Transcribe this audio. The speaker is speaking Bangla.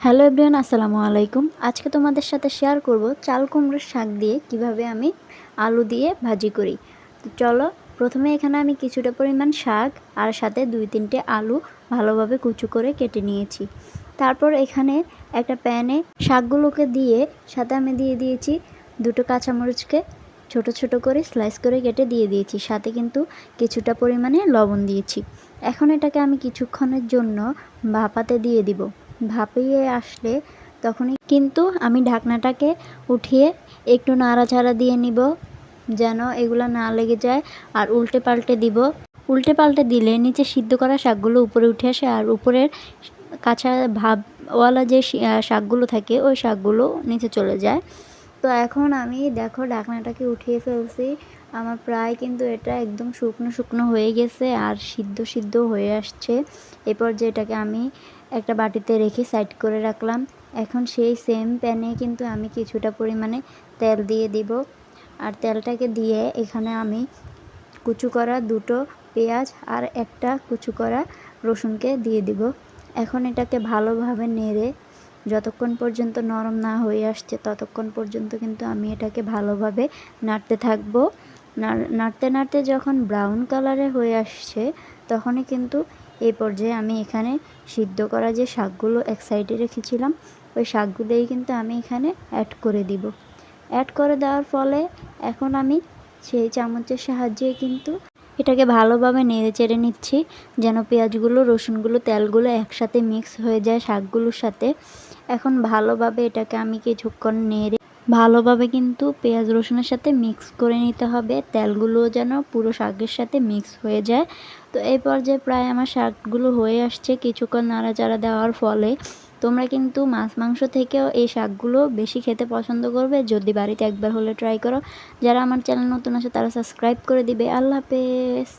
হ্যালো এভরিওয়ান, আসসালামু আলাইকুম। আজকে তোমাদের সাথে শেয়ার করব চাল কুমড়োর শাক দিয়ে কিভাবে আমি আলু দিয়ে ভাজি করি। তো চলো, প্রথমে এখানে আমি কিছুটা পরিমাণ শাক আর সাথে 2-3টে আলু ভালোভাবে কুচো করে কেটে নিয়েছি। তারপর এখানে একটা প্যানে শাকগুলোকে দিয়ে সাথে আমি দিয়ে দিয়েছি 2টো কাঁচামরিচকে ছোট ছোট করে স্লাইস করে কেটে দিয়ে দিয়েছি, সাথে কিন্তু কিছুটা পরিমাণে লবণ দিয়েছি। এখন এটাকে আমি কিছুক্ষণের জন্য ভাপাতে দিয়ে দিব। ভাপিয়ে আসলে তখনই কিন্তু আমি ঢাকনাটাকে উঠিয়ে একটু নাড়াচাড়া দিয়ে নিব, যেন এগুলো না লেগে যায়। আর উল্টে পাল্টে দিব। উল্টে পাল্টে দিলে নিচে সিদ্ধ করা শাকগুলো উপরে উঠে আসে, আর উপরের কাঁচা ভাবওয়ালা যে শাকগুলো থাকে ওই শাকগুলো নিচে চলে যায়। তো এখন আমি দেখো ঢাকনাটাকে উঠিয়ে ফেলছি। আমার প্রায় কিন্তু এটা একদম শুকনো শুকনো হয়ে গেছে আর সিদ্ধ সিদ্ধ হয়ে আসছে। এরপর যেটাকে আমি একটা বাটিতে রেখে সাইড করে রাখলাম। এখন সেই সেম প্যানে কিন্তু আমি কিছুটা পরিমাণে তেল দিয়ে দিব। আর তেলটাকে দিয়ে এখানে আমি কুচু করা 2টো পেঁয়াজ আর একটা কুচু করা রসুনকে দিয়ে দিব। এখন এটাকে ভালোভাবে নেড়ে যতক্ষণ পর্যন্ত নরম না হয়ে আসছে ততক্ষণ পর্যন্ত কিন্তু আমি এটাকে ভালোভাবে নাড়তে থাকবো। নাড়তে নাড়তে যখন ব্রাউন কালারে হয়ে আসছে তখনই কিন্তু এই পর্যায়ে আমি এখানে সিদ্ধ করা যে শাকগুলো এক সাইডে রেখেছিলাম ওই শাকগুলোই কিন্তু আমি এখানে অ্যাড করে দিব। অ্যাড করে দেওয়ার ফলে এখন আমি সেই চামচের সাহায্যে কিন্তু এটাকে ভালোভাবে নেড়ে চেড়ে নিচ্ছি, যেন পেঁয়াজগুলো, রসুনগুলো, তেলগুলো একসাথে মিক্স হয়ে যায় শাকগুলোর সাথে। এখন ভালোভাবে এটাকে আমি কিছুক্ষণ নেড়ে ভালোভাবে কিন্তু পেঁয়াজ রসুনের সাথে মিক্স করে নিতে হবে। তেলগুলো যেন পুরো শাকের সাথে মিক্স হয়ে যায়। তো এই পর্যায়ে প্রায় আমার শাকগুলো হয়ে আসছে কিছুক্ষণ নাড়াচাড়া দেওয়ার ফলে। তোমরা কিন্তু মাছ মাংস থেকেও এই শাকগুলো বেশি খেতে পছন্দ করবে যদি বাড়িতে একবার হলে ট্রাই করো। যারা আমার চ্যানেল নতুন আছে তারা সাবস্ক্রাইব করে দিবে। আল্লাহ হাফেজ।